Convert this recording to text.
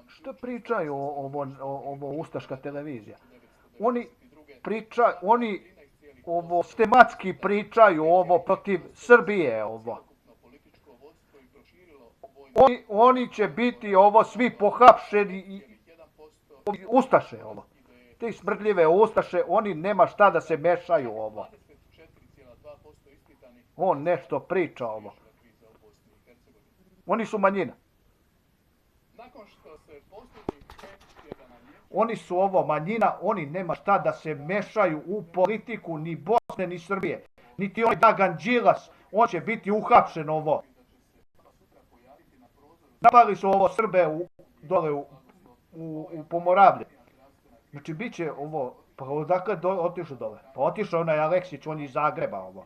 Što pričaju ovo ustaška televizija? Oni ovo sistematski pričaju ovo protiv Srbije ovo. Oni će biti ovo svi pohapšeni ustaše ovo. Te smrdljive ustaše, oni nema šta da se mešaju ovo. On nešto priča ovo. Oni su manjina. Oni su ovo manjina, oni nema šta da se mešaju u politiku ni Bosne ni Srbije. Niti onaj Dragan Đilas, on će biti uhapšen ovo. Napali su ovo Srbe dole u Pomoravlje. Znači bit će ovo, pa odakle otišao dole? Pa otišao onaj Aleksić, on iz Zagreba ovo.